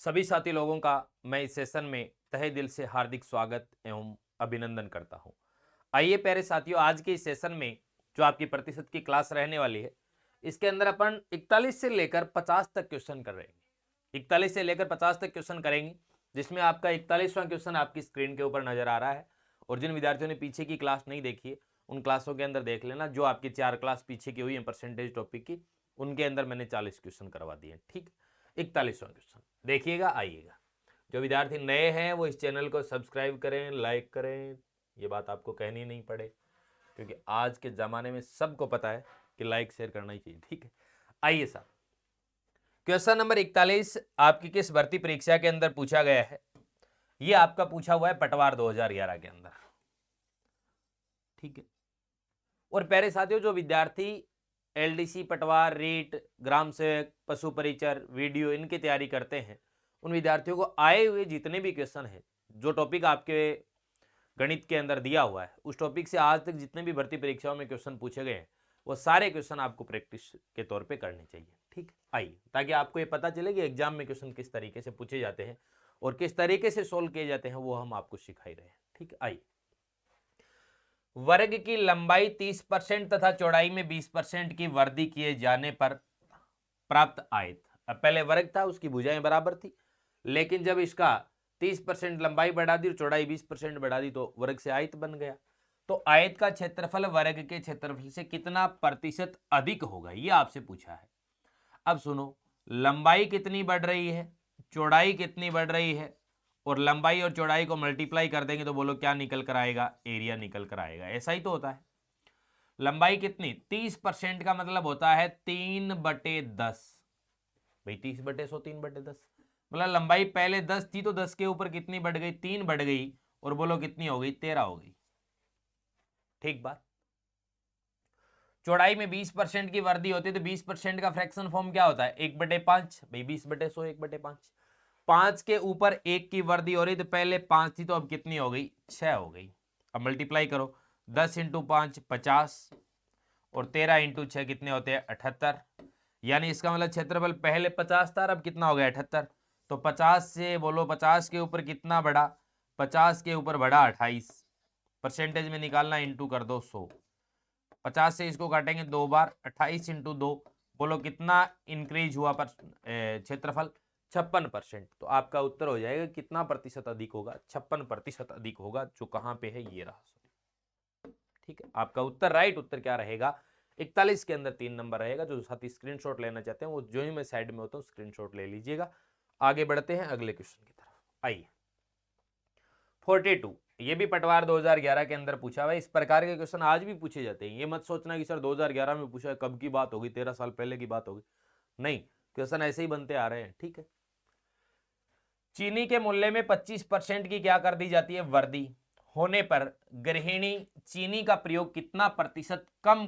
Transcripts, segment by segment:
सभी साथी लोगों का मैं इस सेशन में तहे दिल से हार्दिक स्वागत एवं अभिनंदन करता हूं। आइए प्यारे साथियों, आज के इस सेशन में जो आपकी प्रतिशत की क्लास रहने वाली है, इसके अंदर अपन 41 से लेकर 50 तक क्वेश्चन कर रहेंगे। 41 से लेकर 50 तक क्वेश्चन करेंगे, जिसमें आपका 41वां क्वेश्चन आपकी स्क्रीन के ऊपर नजर आ रहा है। और जिन विद्यार्थियों ने पीछे की क्लास नहीं देखी है, उन क्लासों के अंदर देख लेना। जो आपकी 4 क्लास पीछे की हुई है परसेंटेज टॉपिक की, उनके अंदर मैंने 40 क्वेश्चन करवा दिए। ठीक, 41वां क्वेश्चन देखिएगा। आइएगा, जो विद्यार्थी नए हैं वो इस चैनल को सब्सक्राइब करें, लाइक करें। ये बात आपको कहनी नहीं पड़े, क्योंकि आज के ज़माने में सबको पता है कि लाइक शेयर करना ही चाहिए। ठीक है, आइए साहब, क्वेश्चन नंबर 41 आपकी किस भर्ती परीक्षा के अंदर पूछा गया है। ये आपका पूछा हुआ है पटवार 2011 के अंदर। ठीक है, और प्यारे साथियों, जो विद्यार्थी एलडीसी, पटवार, रीट, ग्राम सेवक, पशु परिचर, वीडियो इनकी तैयारी करते हैं, उन विद्यार्थियों को आए हुए जितने भी क्वेश्चन हैं, जो टॉपिक आपके गणित के अंदर दिया हुआ है, उस टॉपिक से आज तक जितने भी भर्ती परीक्षाओं में क्वेश्चन पूछे गए हैं, वो सारे क्वेश्चन आपको प्रैक्टिस के तौर पे करने चाहिए। ठीक, आइए, ताकि आपको ये पता चले कि एग्जाम में क्वेश्चन किस तरीके से पूछे जाते हैं और किस तरीके से सोल्व किए जाते हैं, वो हम आपको सिखाई रहे हैं। ठीक, आइए, वर्ग की लंबाई 30% तथा चौड़ाई में 20% की वृद्धि किए जाने पर प्राप्त आयत। अब पहले वर्ग था, उसकी भुजाएं बराबर थी, लेकिन जब इसका 30% लंबाई बढ़ा दी और चौड़ाई 20% बढ़ा दी तो वर्ग से आयत बन गया। तो आयत का क्षेत्रफल वर्ग के क्षेत्रफल से कितना प्रतिशत अधिक होगा, ये आपसे पूछा है। अब सुनो, लंबाई कितनी बढ़ रही है, चौड़ाई कितनी बढ़ रही है, और लंबाई और चौड़ाई को मल्टीप्लाई कर देंगे तो बोलो क्या निकल कर आएगा, एरिया निकल कर आएगा। ऐसा ही तो होता है। लंबाई कितनी, 30% का मतलब होता है 3/10। भाई 30/100 3/10, मतलब लंबाई पहले 10 थी तो 10 के ऊपर कितनी बढ़ गई, 3 बढ़ गई, और बोलो कितनी हो गई, 13 हो गई। ठीक बात। चौड़ाई में 20% की वृद्धि होती है तो 20% का फ्रैक्शन फॉर्म क्या होता है, 1/5। भाई 20/100 1/5, 5 के ऊपर 1 की वृद्धि हो रही, तो पहले 5 थी तो अब कितनी हो गई, 6 हो गई। अब मल्टीप्लाई करो, 10 × 5 50, और 13 × 6 कितने होते हैं, 78। यानी इसका मतलब क्षेत्रफल पहले 50 था, अब कितना हो गया, 78। तो 50 से बोलो 50 के ऊपर कितना बढ़ा, 50 के ऊपर बढ़ा 28। परसेंटेज में निकालना, इंटू कर दो 100। 50 से इसको काटेंगे 2 बार, 28 × 2, बोलो कितना इंक्रीज हुआ पर क्षेत्रफल, 56%। तो आपका उत्तर हो जाएगा कितना प्रतिशत अधिक होगा, 56% अधिक होगा, जो कहां पे है, ये रहा। ठीक है, आपका उत्तर राइट उत्तर क्या रहेगा, 41 के अंदर 3 नंबर रहेगा। जो साथी स्क्रीनशॉट लेना चाहते हैं वो जो ही मैं साइड में होता हूँ स्क्रीनशॉट ले लीजिएगा। आगे बढ़ते हैं अगले क्वेश्चन की तरफ। आइए, 42, ये भी पटवार 2011 के अंदर पूछा हुआ है। इस प्रकार के क्वेश्चन आज भी पूछे जाते हैं। ये मत सोचना कि सर 2011 में पूछा है, कब की बात होगी, 13 साल पहले की बात होगी। नहीं, क्वेश्चन ऐसे ही बनते आ रहे हैं। ठीक है, चीनी के मूल्य में 25% की क्या कर दी जाती है, वृद्धि होने पर गृहिणी चीनी का प्रयोग कितना प्रतिशत कम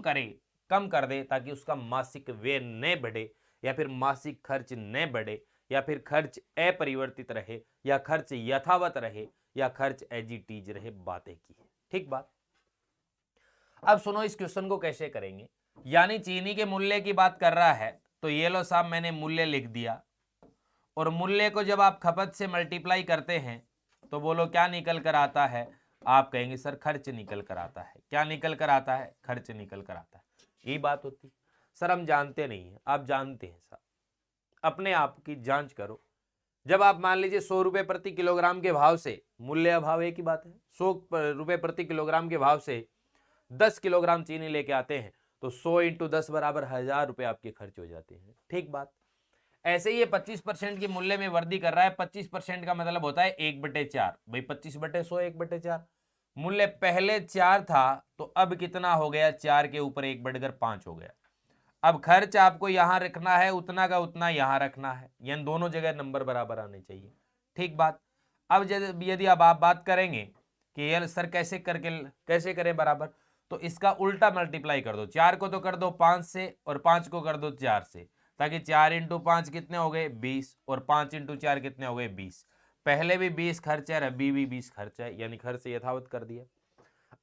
कर दे, ताकि उसका मासिक व्यय न बढ़े, या फिर मासिक खर्च न बढ़े, या फिर खर्च अपरिवर्तित रहे, या खर्च यथावत रहे, या खर्च एज इट इज रहे। बातें की है। ठीक बात। अब सुनो, इस क्वेश्चन को कैसे करेंगे। यानी चीनी के मूल्य की बात कर रहा है, तो ये लो साहब, मैंने मूल्य लिख दिया, और मूल्य को जब आप खपत से मल्टीप्लाई करते हैं तो बोलो क्या निकल कर आता है, आप कहेंगे सर खर्च निकल कर आता है। क्या निकल कर आता है, खर्च निकल कर आता है। यही बात होती सर, हम जानते नहीं हैं, आप जानते हैं सर। अपने आप की जांच करो। जब आप मान लीजिए 100 रुपए प्रति किलोग्राम के भाव से, मूल्य अभाव एक ही बात है, 100 रुपए प्रति किलोग्राम के भाव से 10 किलोग्राम चीनी लेके आते हैं, तो 100 × 10 बराबर 1000 रुपए आपके खर्च हो जाते हैं। ठीक बात। ऐसे ही ये 25% की मूल्य में वृद्धि कर रहा है। 25% का मतलब होता है 1/4। भाई 25/100 1/4। मूल्य पहले 4 था तो अब कितना हो गया, 4 के ऊपर 1 बढ़कर 5 हो गया। अब खर्च आपको यहां रखना है, उतना का उतना यहां रखना है, यानी दोनों जगह नंबर बराबर आने चाहिए। ठीक बात। अब यदि अब आप बात करेंगे कि यार सर कैसे करें बराबर, तो इसका उल्टा मल्टीप्लाई कर दो। 4 को तो कर दो 5 से, और 5 को कर दो 4 से, ताकि 4 × 5 कितने हो गए, 20, और 5 × 4 कितने हो गए, 20। पहले भी 20 खर्च है, अभी भी 20 खर्च है, यानी खर्च यथावत कर दिया।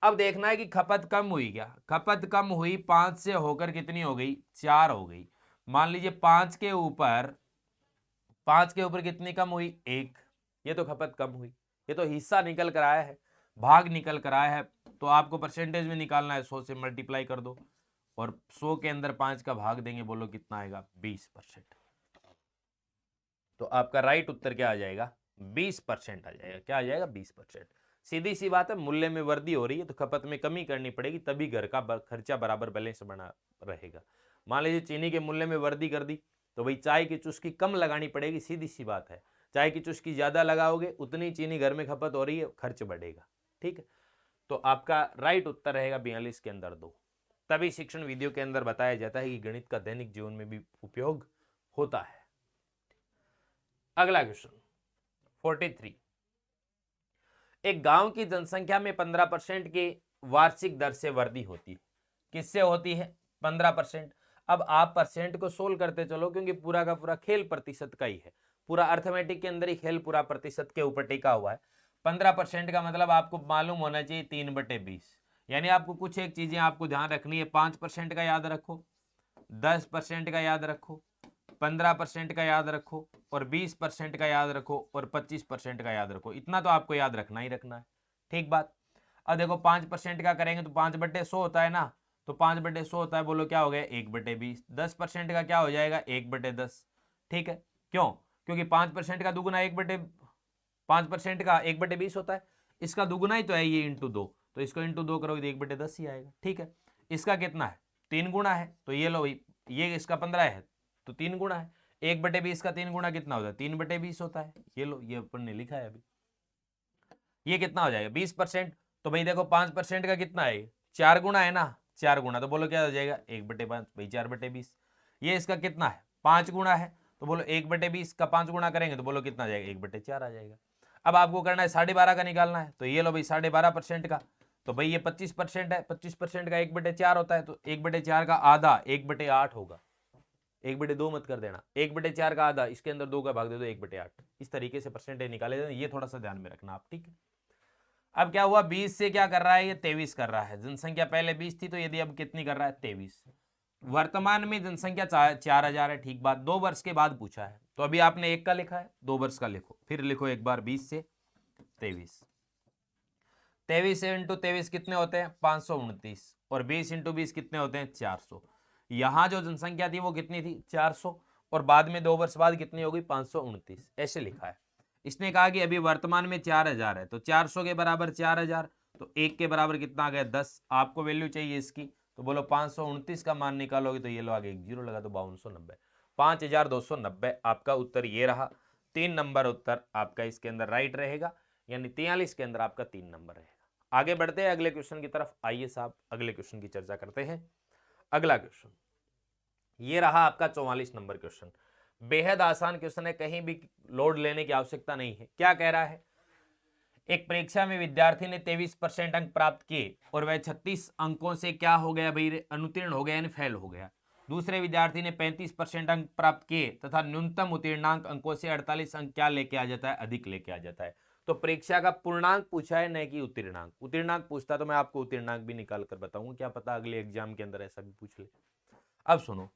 अब देखना है कि खपत कम हुई क्या, खपत कम हुई, 5 से होकर कितनी हो गई, 4 हो गई। मान लीजिए 5 के ऊपर 5 के ऊपर कितनी कम हुई? 1। ये तो खपत कम हुई, ये तो हिस्सा निकल कर आया है, भाग निकल कर आया है। तो आपको परसेंटेज में निकालना है, 100 से मल्टीप्लाई कर दो और 100 के अंदर 5 का भाग देंगे, बोलो कितना आएगा? 20%। तो आपका राइट उत्तर क्या आ जाएगा? 20% आ जाएगा। क्या आ जाएगा? 20%। सीधी सी बात है, मूल्य में वृद्धि हो रही है तो खपत में कमी करनी पड़ेगी, तभी घर का खर्चा बराबर बैलेंस बना रहेगा। मान लीजिए चीनी के मूल्य में वृद्धि कर दी तो भाई चाय की चुस्की कम लगानी पड़ेगी, सीधी सी बात है। चाय की चुस्की ज्यादा लगाओगे उतनी चीनी घर में खपत हो रही है, खर्च बढ़ेगा। ठीक है, तो आपका राइट उत्तर रहेगा 42 के अंदर 2। तभी शिक्षण वीडियो के अंदर बताया जाता है कि गणित का दैनिक जीवन में भी उपयोग होता है। अगला क्वेश्चन 43। एक गांव की जनसंख्या में 15% की वार्षिक दर से वृद्धि होती है। किससे होती है? 15%। अब आप परसेंट को सोल्व करते चलो, क्योंकि पूरा का पूरा खेल प्रतिशत का ही है, पूरा अर्थमेटिक के अंदर ही खेल पूरा प्रतिशत के ऊपर टिका हुआ है। 15% का मतलब आपको मालूम होना चाहिए 3/20। यानी आपको कुछ एक चीजें आपको ध्यान रखनी है। 5% का याद रखो, 10% का याद रखो, 15% का याद रखो और 20% का याद रखो और 25% का याद रखो। इतना तो आपको याद रखना ही रखना है। ठीक बात। अब देखो 5% का करेंगे तो 5/100 होता है ना, तो 5/100 होता है, बोलो क्या हो गया? 1/20। 10% का क्या हो जाएगा? 1/10। ठीक है, क्यों? क्योंकि 5% का दुगुना 5% का 1/20 होता है, इसका दुगुना ही तो है ये, इंटू 2, तो इसको इंटू 2 करोगे तो 1/10 ही आएगा। ठीक है, इसका कितना है? 3 गुना है, तो ये लो भाई, ये इसका 15 है तो 3 गुना है। 1/20 का 3 गुना कितना होता है? 3/20 होता है। ये लो, ये अपन ने लिखा है अभी। ये कितना हो जाएगा? 20%। तो भाई देखो 5% का कितना है? 4 गुना है ना, 4 गुना, तो बोलो क्या हो जाएगा? 1/5 भाई, 4/20। ये इसका कितना है? 5 गुना है, तो बोलो 1/20 का 5 गुना करेंगे तो बोलो कितना आ जाएगा? 1/4 आ जाएगा। अब आपको करना है 12.5 का निकालना है, तो ये लो भाई 12.5% का, तो भाई ये 25% है, 25% का 1/4 होता है, तो 1/4 का आधा 1/8 होगा। 1/2 मत कर देना, 1/4 का आधा, इसके अंदर 2 का भाग दे दो, 1/8। इस तरीके से परसेंटेज निकाले जाते हैं, ये थोड़ा सा ध्यान में रखना आप। ठीक है, अब क्या हुआ? 20 से क्या कर रहा है? ये 23 कर रहा है। जनसंख्या पहले 20 थी, तो यदि अब कितनी कर रहा है? 23। वर्तमान में जनसंख्या 4000 है। ठीक बात, 2 वर्ष के बाद पूछा है, तो अभी आपने 1 का लिखा है, 2 वर्ष का लिखो, फिर लिखो एक बार 20 से 23। 23 से इंटू 23 कितने होते हैं? 529। और 20 इंटू 20 कितने होते हैं? 400। यहां जो जनसंख्या थी वो कितनी थी? 400, और बाद में 2 वर्ष बाद कितनी होगी? 529। ऐसे लिखा है। इसने कहा कि अभी वर्तमान में 4000 है, तो 400 के बराबर 4000, तो 1 के बराबर कितना आ गया? 10। आपको वैल्यू चाहिए इसकी, तो बोलो 529 का मान निकालोगे, तो ये लो आगे एक जीरो लगा दो, 5290। 5290 आपका उत्तर ये रहा। 3 नंबर उत्तर आपका इसके अंदर राइट रहेगा, यानी 43 के अंदर आपका 3 नंबर रहेगा। आगे बढ़ते हैं अगले क्वेश्चन की तरफ। आइए साहब अगले क्वेश्चन की चर्चा करते हैं। अगला क्वेश्चन ये रहा आपका 44 नंबर क्वेश्चन। बेहद आसान क्वेश्चन है, कहीं भी लोड लेने की आवश्यकता नहीं है। क्या कह रहा है? एक परीक्षा में विद्यार्थी ने 23% अंक प्राप्त किए और वह 36 अंकों से क्या हो गया भाई? अनुत्तीर्ण हो गया, यानी फेल हो गया। दूसरे विद्यार्थी ने 35% अंक प्राप्त किए तथा न्यूनतम उत्तीर्णांक अंकों से 48 अंक क्या लेके आ जाता है? अधिक लेके आ जाता है। तो परीक्षा का पूर्णांक पूछा है, न कि उत्तीर्णांक। उत्तीर्णांक पूछता तो मैं आपको उत्तीर्णांक भी निकाल कर बताऊंगा, क्या पता अगले एग्जाम के अंदर ऐसा भी पूछ ले। अब सुनो,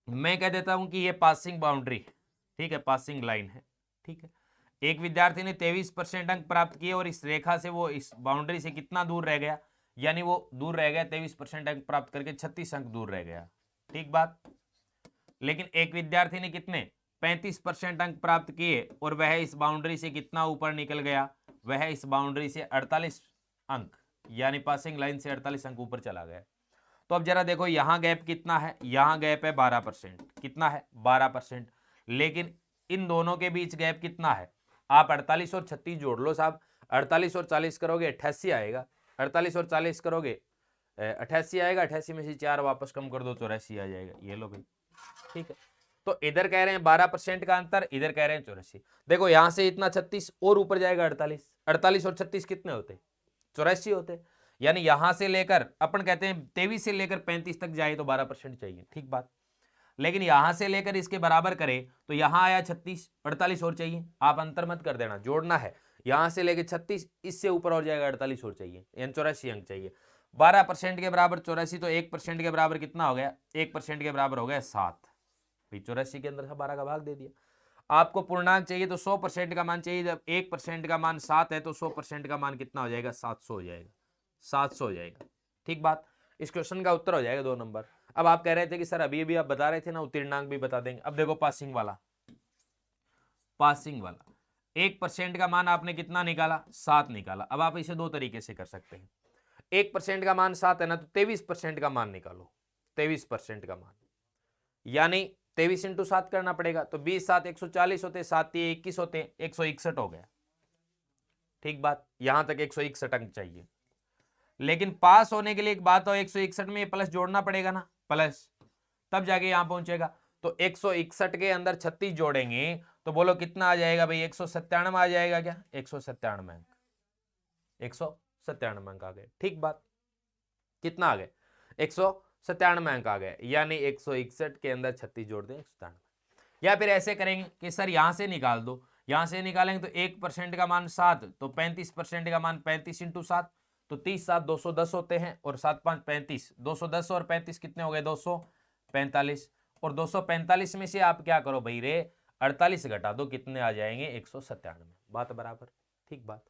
मैं कह देता हूं कि ये पासिंग बाउंड्री, ठीक है, पासिंग लाइन है। ठीक है, एक विद्यार्थी ने 23% अंक प्राप्त किए और इस रेखा से, वो इस बाउंड्री से कितना दूर रह गया? यानी वो दूर रह गया 23% अंक प्राप्त करके 36 अंक दूर रह गया। ठीक बात। लेकिन एक विद्यार्थी ने कितने? 35% अंक प्राप्त किए और वह इस बाउंड्री से कितना ऊपर निकल गया? वह इस बाउंड्री से 48 अंक, यानी पासिंग लाइन से 48 अंक ऊपर चला गया। तो अब जरा देखो, यहां गैप कितना है? यहां गैप है 12%। कितना है? 12%। लेकिन इन दोनों के बीच गैप कितना है? आप 48 और 36 जोड़ लो साहब। 48 और 40 करोगे 88 आएगा। 48 और 40 करोगे 88 आएगा। 88 में से 4 वापस कम कर दो, 84 आ जाएगा। ये लो भाई। ठीक है, तो इधर कह रहे हैं 12% का अंतर, इधर कह रहे हैं 84। देखो यहां से इतना 36 और ऊपर जाएगा 48। 48 और 36 कितने होते? 84 होते। यानी यहां से लेकर, अपन कहते हैं 23 से लेकर 35 तक जाए तो 12% चाहिए। ठीक बात। लेकिन यहां से लेकर इसके बराबर करें तो यहां आया 36, 48 और चाहिए। आप अंतर मत कर देना, जोड़ना है। यहां से लेकर 36, इससे ऊपर और जाएगा 48 और चाहिए, यानी 84 अंक चाहिए। 12% के बराबर 84, तो 1% के बराबर कितना हो गया? 1% के बराबर हो गया 7। 84 के अंदर से 12 का भाग दे दिया। आपको पूर्णांक चाहिए तो 100% का मान चाहिए। जब 1% का मान 7 है तो 100% का मान कितना हो जाएगा? 700 हो जाएगा, 700 हो जाएगा। ठीक बात। इस क्वेश्चन का उत्तर हो जाएगा 2 नंबर। अब आप कह रहे थे कि सर अभी अभी आप बता रहे थे ना उत्तीर्णांक भी बता देंगे। अब देखो पासिंग वाला, पासिंग वाला 1% का मान आपने कितना निकाला? 7 निकाला। अब आप इसे दो तरीके से कर सकते हैं। 1% का मान 7 है ना, तो 23% का मान निकालो। 23% का मान यानी 23 इंटू 7 करना पड़ेगा। तो 20 7 140 होते, 7 21 होते, 161 हो गया। ठीक बात, यहां तक 161 अंक चाहिए। लेकिन पास होने के लिए एक बात हो, 161 में प्लस जोड़ना पड़ेगा ना, प्लस, तब जाके यहां पहुंचेगा। तो 161 के अंदर 36 जोड़ेंगे तो बोलो कितना आ जाएगा भाई? 197 आ जाएगा क्या? 197 अंक, 197 अंक आ गए। ठीक बात, कितना आ गए? 197 अंक आ गए। यानी 161 के अंदर 36 जोड़ दें 197। या फिर ऐसे करेंगे कि सर यहां से निकाल दो, यहां से निकालेंगे तो 1% का मान 7, तो 35% का मान 35 इंटू 7, तो 30 7 210 होते हैं, और 7 5 35, 210 और 35 कितने हो गए? 245। और 245 में से आप क्या करो भाई रे? 48 घटा दो, कितने आ जाएंगे? 197। बात बराबर। ठीक बात।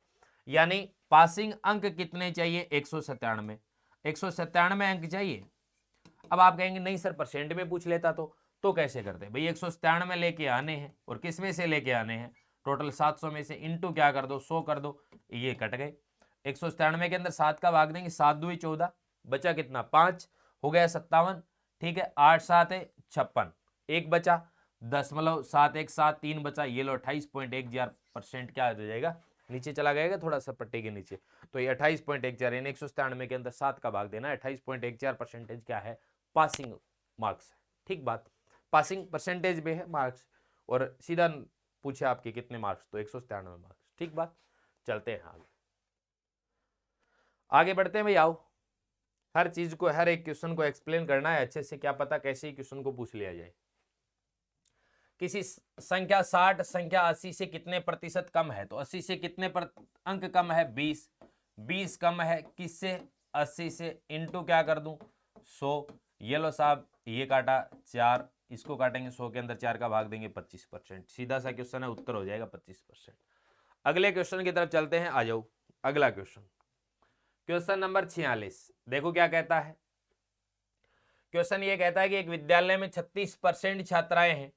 यानी पासिंग अंक कितने चाहिए? 197, 197 अंक चाहिए। अब आप कहेंगे नहीं सर परसेंट में पूछ लेता तो कैसे करते? भाई 197 में लेके आने हैं, और किस में से लेके आने हैं? टोटल 700 में से, इंटू क्या कर दो? 100 कर दो, ये कट गए। 197 के अंदर 7 का भाग देंगे, 7 दूई 14, बचा कितना? 5, हो गया 57। ठीक है, 8 7 है 56, एक बचा 10.7 1 7, 3 बचा, ये लो 28.10% क्या हो जाएगा? नीचे चला गएगा थोड़ा सा पट्टी के नीचे, तो ये 28.14, यानी 197 के अंदर 7 का भाग देना। 28.14% क्या है? पासिंग मार्क्स है। ठीक बात, पासिंग परसेंटेज में है मार्क्स, और सीधा पूछे आपके कितने मार्क्स, तो 197 मार्क्स। ठीक बात, चलते हैं आगे, आगे बढ़ते हैं भाई। आओ, हर चीज को, हर एक क्वेश्चन को एक्सप्लेन करना है अच्छे से, क्या पता कैसे ही क्वेश्चन को पूछ लिया जाए। किसी संख्या 60 संख्या 80 से कितने प्रतिशत कम है? तो 80 से कितने अंक कम है? 20। 20 कम है किससे? 80 से। इंटू क्या कर दूं? 100। ये लो साहब, ये काटा 4, इसको काटेंगे 100 के अंदर 4 का भाग देंगे 25%। सीधा सा क्वेश्चन है, उत्तर हो जाएगा 25%। अगले क्वेश्चन की तरफ चलते हैं, आ जाओ। अगला क्वेश्चन, क्वेश्चन नंबर 46। देखो क्या कहता है क्वेश्चन। ये कहता है कि एक विद्यालय में 36% छात्राएं हैं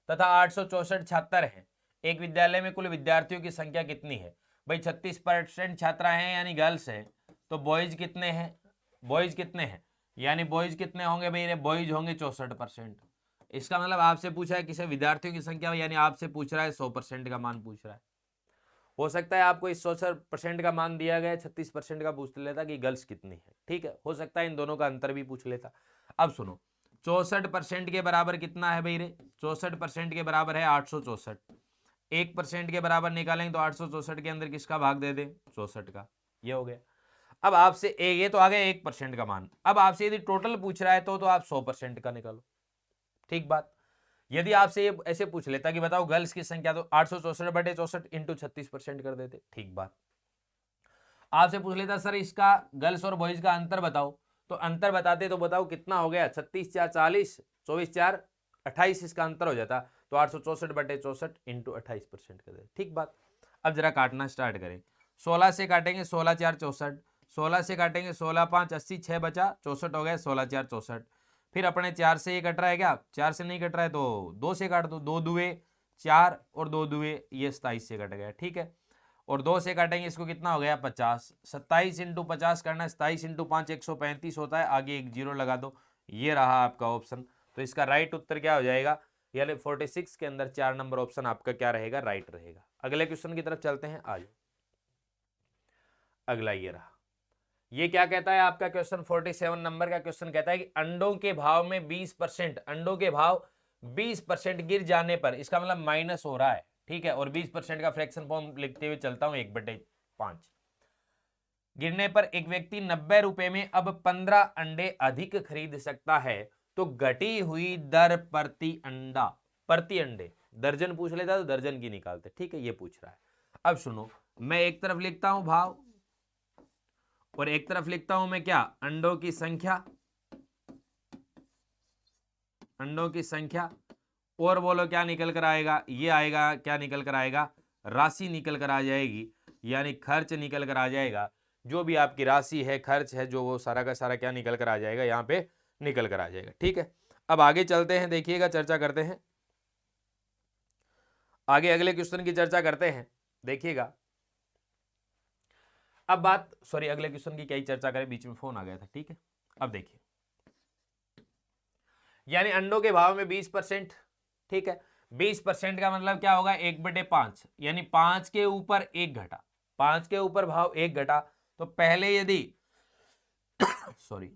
तथा 864 छात्र हैं। एक विद्यालय में कुल विद्यार्थियों की संख्या कितनी है? भाई 36% छात्रा हैं यानी गर्ल्स हैं, तो बॉयज कितने हैं? बॉयज कितने हैं यानी बॉयज कितने होंगे भाई? बॉयज होंगे 64%। इसका मतलब आपसे पूछा है किसी विद्यार्थियों की संख्या, यानी आपसे पूछ रहा है 100% का मान पूछ रहा है। हो सकता है आपको इस 100% का मान दिया गया, 36% का पूछ लेता कि गर्ल्स कितनी है। ठीक है, हो सकता है इन दोनों का अंतर भी पूछ लेता। अब सुनो, 64% के बराबर कितना है भाई रे? 64% के बराबर है 864। 1% के बराबर निकालेंगे तो 864 के अंदर किसका भाग दे दे? 64 का। ये हो गया। अब आपसे ये तो आ गया 1% का मान। अब आपसे यदि टोटल पूछ रहा है तो आप 100% का निकालो। ठीक बात। यदि आपसे ये ऐसे पूछ लेता कि बताओ गर्ल्स की संख्या, तो 864/64 इंटू 36% कर देते। ठीक बात। आपसे पूछ लेता सर इसका गर्ल्स और बॉयज का अंतर बताओ, तो अंतर बताते तो बताओ कितना हो गया? 36 4 40, 24 4 28, इसका अंतर हो जाता। तो 864/64 इंटू 28% कर दे। ठीक बात। अब जरा काटना स्टार्ट करें। 16 से काटेंगे, 16 4 64, 16 से काटेंगे 16 5 80, 6 बचा 64 हो गया, 16 4 64। फिर अपने 4 से ये कट रहा है क्या? 4 से नहीं कट रहा है तो 2 से काट दो, 2 दुए 4 और 2 दुए ये 27 से कट गया। ठीक है, और 2 से काटेंगे इसको, कितना हो गया? 50। 27 इंटू 50 करना है, 27 इंटू 5 135 होता है, आगे एक जीरो लगा दो। ये रहा आपका ऑप्शन। तो इसका राइट उत्तर क्या हो जाएगा? यानी 46 के अंदर 4 नंबर ऑप्शन आपका क्या रहेगा? राइट रहेगा। अगले क्वेश्चन की तरफ चलते हैं, आ जाओ। अगला ये रहा। ये क्या कहता है आपका क्वेश्चन? 47 नंबर का क्वेश्चन कहता है कि अंडों के भाव में 20%, अंडों के भाव 20% गिर जाने पर, इसका मतलब माइनस हो रहा है। ठीक है, और 20% का फ्रैक्शन फॉर्म लिखते हुए चलता हूं, 1/5 गिरने पर एक व्यक्ति 90 रुपए में अब 15 अंडे अधिक खरीद सकता है, तो घटी हुई दर प्रति अंडा, प्रति अंडे, दर्जन पूछ लेता तो दर्जन की निकालते। ठीक है, ये पूछ रहा है। अब सुनो, मैं एक तरफ लिखता हूं भाव और एक तरफ लिखता हूं मैं क्या? अंडों की संख्या, अंडों की संख्या, और बोलो क्या निकल कर आएगा, ये आएगा, क्या निकल कर आएगा, राशि निकल कर आ जाएगी, यानी खर्च निकल कर आ जाएगा। जो भी आपकी राशि है, खर्च है, जो वो सारा का सारा क्या निकल कर आ जाएगा, यहाँ पे निकल कर आ जाएगा। ठीक है, अब आगे चलते हैं, देखिएगा, चर्चा करते हैं आगे, अगले क्वेश्चन की चर्चा करते हैं, देखिएगा। अब बात, सॉरी, अगले क्वेश्चन की क्या ही चर्चा करें, बीच में फोन आ गया था। ठीक है, अब देखिए, यानी अंडों के भाव में 20%। ठीक है, 20% का मतलब क्या होगा, 1/5, यानी 5 के ऊपर 1 घटा, 5 के ऊपर भाव 1 घटा, तो पहले यदि सॉरी,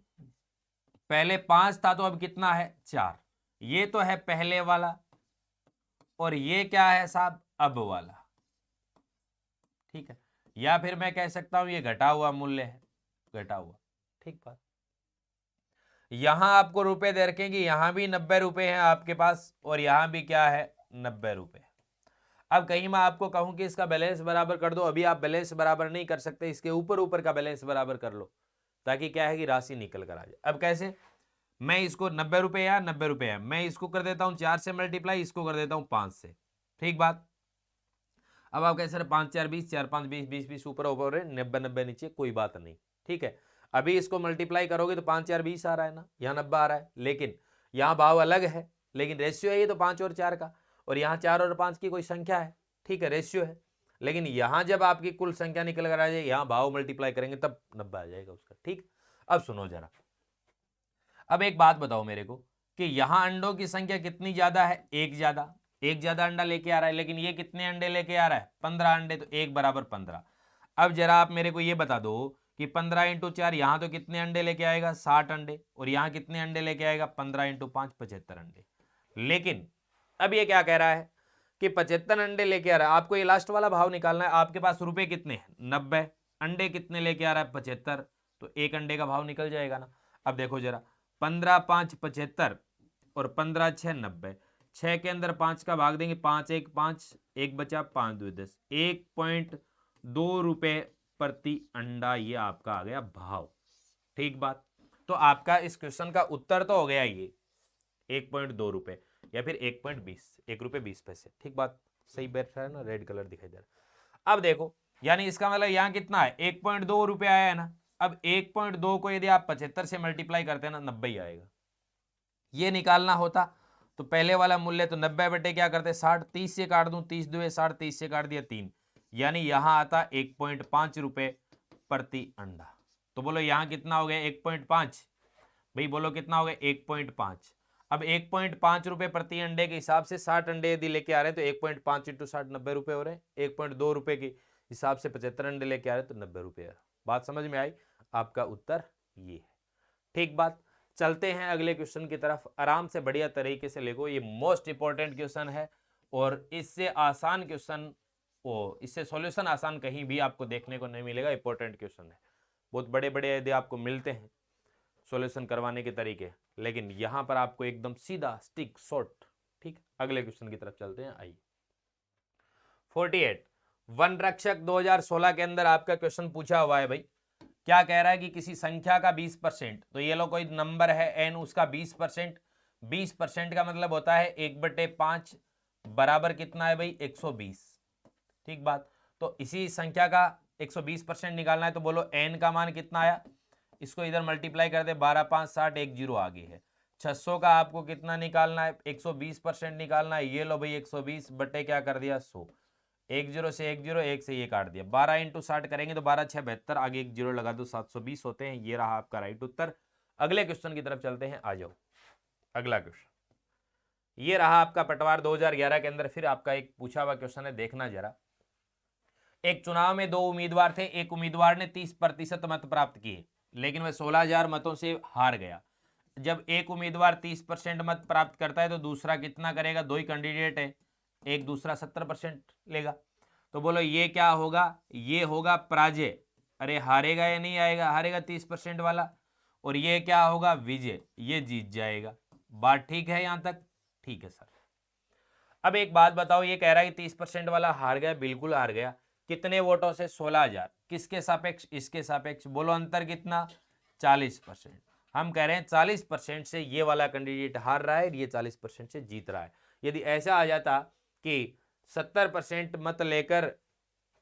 पहले 5 था तो अब कितना है, 4। ये तो है पहले वाला, और ये क्या है साहब, अब वाला। ठीक है, या फिर मैं कह सकता हूं ये घटा हुआ मूल्य है, घटा हुआ। ठीक बात, यहां आपको रुपए दे रखेंगे, यहां भी 90 रुपए हैं आपके पास, और यहां भी क्या है, 90 रुपए। अब कहीं मैं आपको कहूं कि इसका बैलेंस बराबर कर दो, अभी आप बैलेंस बराबर नहीं कर सकते, इसके ऊपर ऊपर का बैलेंस बराबर कर लो, ताकि क्या है कि राशि निकल कर आ जाए। अब कैसे, मैं इसको 90 रुपए या 90 रुपए है, मैं इसको कर देता हूं 4 से मल्टीप्लाई, इसको कर देता हूं 5 से। ठीक बात, अब आप कैसे, 5 4 20, 4 5 20, 20 20 ऊपर ऊपर, 90 90 नीचे, कोई बात नहीं। ठीक है, अभी इसको मल्टीप्लाई करोगे तो 5 4 20 आ रहा है ना, यहाँ 90 आ रहा है, लेकिन यहाँ भाव अलग है, लेकिन रेशियो है ये तो 5 और 4 का, और यहाँ 4 और 5 की कोई संख्या है। ठीक है, रेशियो है, लेकिन यहाँ जब आपकी कुल संख्या निकल कर आ जाएगी, यहाँ भाव मल्टीप्लाई करेंगे तब 90 आ जाएगा उसका। ठीक, अब सुनो जरा, अब एक बात बताओ मेरे को कि यहाँ अंडों की संख्या कितनी ज्यादा है, एक ज्यादा, एक ज्यादा अंडा लेके आ रहा है, लेकिन ये कितने अंडे लेके आ रहा है, 15 अंडे, तो 1 बराबर 15। अब जरा आप मेरे को ये बता दो कि 15 इंटू 4, यहाँ तो कितने अंडे लेके आएगा, 60 अंडे, और यहाँ कितने अंडे लेके आएगा, 15 इंटू 5, 75 अंडे। लेकिन अब ये क्या कह रहा है कि 75 अंडे लेके आ रहा है, आपको ये लास्ट वाला भाव निकालना है, आपके पास रुपए कितने हैं, 90, अंडे कितने लेके आ रहा है, 75, तो एक अंडे का भाव निकल जाएगा ना। अब देखो जरा, 15 5 75, और 15 6 90, 6 के अंदर 5 का भाग देंगे, 5 1 5, 1 बचा, 5 2 10, 1.2 रुपए प्रति अंडा, ये आपका आ गया भाव। ठीक बात, तो आपका इस क्वेश्चन का उत्तर तो हो गया ये 1.2 रुपए, या फिर 1.20, 1 रुपए 20 पैसे। ठीक बात, सही बैठ रहा है ना, रेड कलर दिखाई दे रहा है। अब देखो, यानी इसका मतलब यहाँ कितना है, 1.2 रुपए आया है ना। अब 1.2 को यदि आप 75 से मल्टीप्लाई करते हैं ना, 90 ही आएगा। ये निकालना होता तो पहले वाला मूल्य तो 90 बटे क्या करते, 60, 30 से काट दूं, 30 2 60, 30 से काट दिया 3, यानी यहां आता 1.5 रुपए प्रति अंडा। तो बोलो यहां कितना हो गया, 1.5, भाई बोलो कितना हो गया, 1.5। अब 1.5 रुपए प्रति अंडे के हिसाब से 60 अंडे यदि लेके आ रहे हैं तो 1.5 इंटू 60, 90 रुपए हो रहे हैं। 1.2 रुपए के हिसाब से 75 अंडे लेके आ रहे हैं तो 90 रुपए। बात समझ में आई, आपका उत्तर ये है। ठीक बात, चलते हैं अगले क्वेश्चन की तरफ, आराम से बढ़िया तरीके से लिखो, ये मोस्ट इंपॉर्टेंट क्वेश्चन है, और इससे आसान क्वेश्चन, ओ इससे सॉल्यूशन आसान कहीं भी आपको देखने को नहीं मिलेगा। इंपॉर्टेंट क्वेश्चन है, बहुत बड़े बड़े यदि आपको मिलते हैं सॉल्यूशन करवाने के तरीके, लेकिन यहां पर आपको एकदम सीधा स्टिक शॉर्ट। ठीक, अगले क्वेश्चन की तरफ चलते हैं, आइए। 48 वन रक्षक 2016 के अंदर आपका क्वेश्चन पूछा हुआ है भाई, क्या कह रहा है कि किसी संख्या का 20%, तो ये लो कोई नंबर है n, उसका 20%, 20% का मतलब होता है 1/5 बराबर कितना है भाई, 120। ठीक बात, तो इसी संख्या का 120% निकालना है, तो बोलो n का मान कितना आया, इसको इधर मल्टीप्लाई कर दे, 12 5 60, 1 0 आगे है। 600 का आपको कितना निकालना है, 120% निकालना है, ये लो भाई 120 बटे क्या कर दिया, 100, 1 0 से 1 0, 1 से ये काट दिया, 12 इंटू 60 करेंगे तो 12 6 72, आगे 1 0 लगा दो, 720 होते हैं। ये रहा आपका राइट उत्तर। अगले क्वेश्चन की तरफ चलते हैं, आ जाओ। अगला क्वेश्चन ये रहा आपका पटवार 2011 के अंदर, फिर आपका एक पूछा हुआ क्वेश्चन है, देखना जरा। एक चुनाव में 2 उम्मीदवार थे, एक उम्मीदवार ने 30% मत प्राप्त किए, लेकिन वह 16,000 मतों से हार गया। जब एक उम्मीदवार 30% मत प्राप्त करता है तो दूसरा कितना करेगा, 2 ही कैंडिडेट है, एक दूसरा 70% लेगा, तो बोलो ये क्या होगा, ये होगा पराजय, अरे हारेगा या नहीं आएगा, हारेगा 30% वाला, और ये क्या होगा, विजय, ये जीत जाएगा। बात ठीक है यहां तक, ठीक है सर। अब एक बात बताओ, ये कह रहा है कि 30% वाला हार गया, बिल्कुल हार गया, कितने वोटों से, 16,000, किसके सापेक्ष, इसके सापेक्ष, बोलो अंतर कितना, 40%। हम कह रहे हैं 40% से ये वाला कैंडिडेट हार रहा है, ये 40% से जीत रहा है, यदि ऐसा आ जाता कि 70% मत लेकर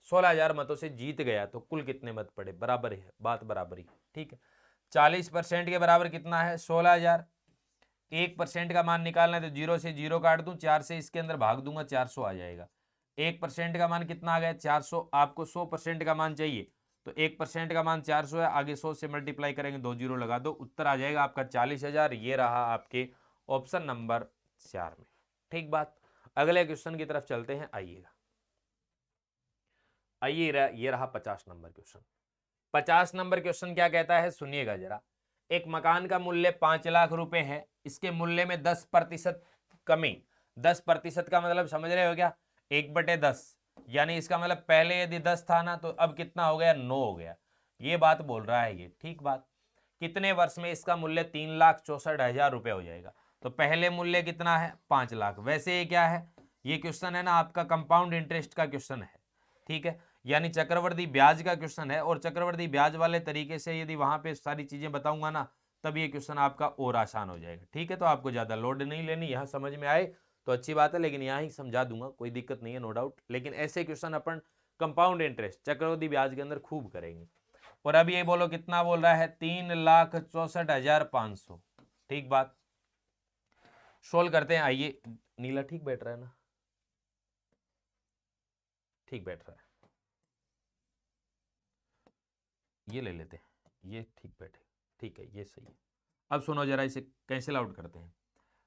16,000 मतों से जीत गया तो कुल कितने मत पड़े, बराबर है, बात बराबर ही, ठीक है। 40% के बराबर कितना है, 16,000। 1% का मान निकालना है तो 0 से 0 काट दूं, 4 से इसके अंदर भाग दूंगा, 400 आ जाएगा। 1% का मान कितना आ गया, 400। आपको 100% का मान चाहिए तो 1% का मान 400 है, आगे 100 से मल्टीप्लाई करेंगे, 2 जीरो लगा दो, उत्तर आ जाएगा आपका 40,000। ये रहा आपके ऑप्शन नंबर 4 में, ठीक बात। अगले क्वेश्चन की तरफ चलते हैं, आइएगा। आइए, ये रहा 50 नंबर क्वेश्चन। 50 नंबर क्वेश्चन क्या कहता है, सुनिएगा जरा। एक मकान का मूल्य 5 लाख रुपए है, इसके मूल्य में 10% कमी। 10% का मतलब समझ रहे हो क्या, 1/10, यानी इसका मतलब पहले यदि 10 था ना तो अब कितना हो गया, 9 हो गया। ये बात बोल रहा है ये, ठीक बात। कितने वर्ष में इसका मूल्य 3,64,000 रुपए हो जाएगा। तो पहले मूल्य कितना है, 5 लाख। वैसे ये क्या है, ये क्वेश्चन है ना आपका कंपाउंड इंटरेस्ट का क्वेश्चन है, ठीक है, यानी चक्रवर्ती ब्याज का क्वेश्चन है। और चक्रवर्ती ब्याज वाले तरीके से यदि वहां पे सारी चीजें बताऊंगा ना, तब ये क्वेश्चन आपका और आसान हो जाएगा, ठीक है। तो आपको ज्यादा लोड नहीं लेनी, यहां समझ में आए तो अच्छी बात है, लेकिन यहाँ ही समझा दूंगा, कोई दिक्कत नहीं है, नो डाउट। लेकिन ऐसे क्वेश्चन अपन कंपाउंड इंटरेस्ट चक्रवर्ती ब्याज के अंदर खूब करेंगे। और अब ये बोलो कितना बोल रहा है, 3,64,500, ठीक बात। सोल्व करते हैं, आइए। नीला ठीक बैठ रहा है ना, ठीक बैठ रहा है, ये ले लेते हैं, ये ठीक बैठे, ठीक है, ये सही है। अब सुनो जरा, इसे कैंसिल आउट करते हैं।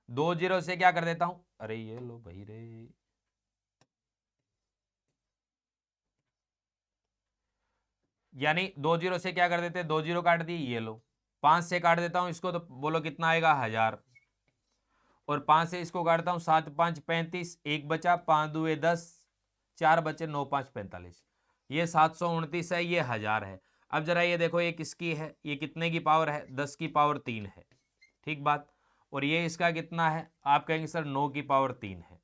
2 जीरो से क्या कर देता हूं, अरे ये लो भाई रे, यानी 2 जीरो से क्या कर देते हैं, 2 जीरो काट दिए, ये लो। 5 से काट देता हूं इसको तो बोलो कितना आएगा, 1000। और 5 से इसको काटता हूं, 7 5 35, एक बचा, 5 दुए 10, 4 बचे, 9 5 45, ये 729 है, ये 1000 है। अब जरा ये देखो, ये किसकी है, ये कितने की पावर है, 10 की पावर 3 है, ठीक बात। और ये इसका कितना है, आप कहेंगे सर 9 की पावर 3 है।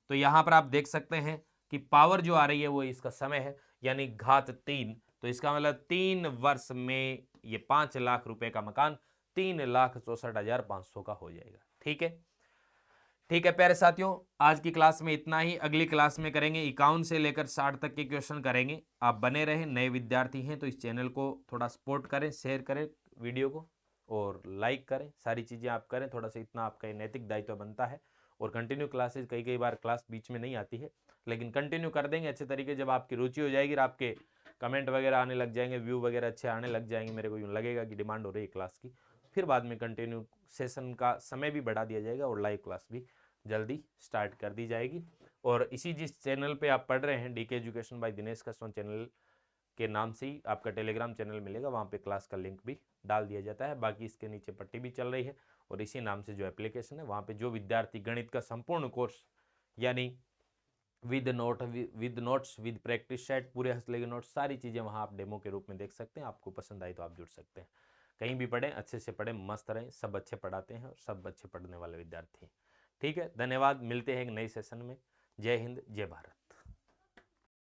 तो यहां पर आप देख सकते हैं कि पावर जो आ रही है वो इसका समय है, यानी घात 3। तो इसका मतलब 3 वर्ष में ये 5 लाख रुपए का मकान 3,64,500 का हो जाएगा, ठीक है। ठीक है प्यारे साथियों, आज की क्लास में इतना ही। अगली क्लास में करेंगे 51 से लेकर 60 तक के क्वेश्चन करेंगे। आप बने रहें, नए विद्यार्थी हैं तो इस चैनल को थोड़ा सपोर्ट करें, शेयर करें वीडियो को, और लाइक करें, सारी चीज़ें आप करें, थोड़ा सा इतना आपका नैतिक दायित्व बनता है। और कंटिन्यू क्लासेज, कई कई बार क्लास बीच में नहीं आती है, लेकिन कंटिन्यू कर देंगे अच्छे तरीके। जब आपकी रुचि हो जाएगी और आपके कमेंट वगैरह आने लग जाएंगे, व्यू वगैरह अच्छे आने लग जाएंगे, मेरे को यूँ लगेगा कि डिमांड हो रही है क्लास की, फिर बाद में कंटिन्यू सेशन का समय भी बढ़ा दिया जाएगा और लाइव क्लास भी जल्दी स्टार्ट कर दी जाएगी। और इसी जिस चैनल पे आप पढ़ रहे हैं, DK education by Dinesh Kaswan channel के नाम से ही आपका टेलीग्राम चैनल मिलेगा, वहाँ पे क्लास का लिंक भी डाल दिया जाता है। बाकी इसके नीचे पट्टी भी चल रही है, और इसी नाम से जो एप्लीकेशन है वहाँ पे जो विद्यार्थी गणित का संपूर्ण कोर्स, यानी with notes with practice set, पूरे हंसले के नोट्स, सारी चीज़ें वहाँ आप डेमो के रूप में देख सकते हैं। आपको पसंद आई तो आप जुड़ सकते हैं। कहीं भी पढ़ें, अच्छे से पढ़ें, मस्त रहें, सब अच्छे पढ़ाते हैं और सब अच्छे पढ़ने वाले विद्यार्थी हैं। ठीक है, धन्यवाद, मिलते हैं एक नए सेशन में। जय हिंद, जय भारत।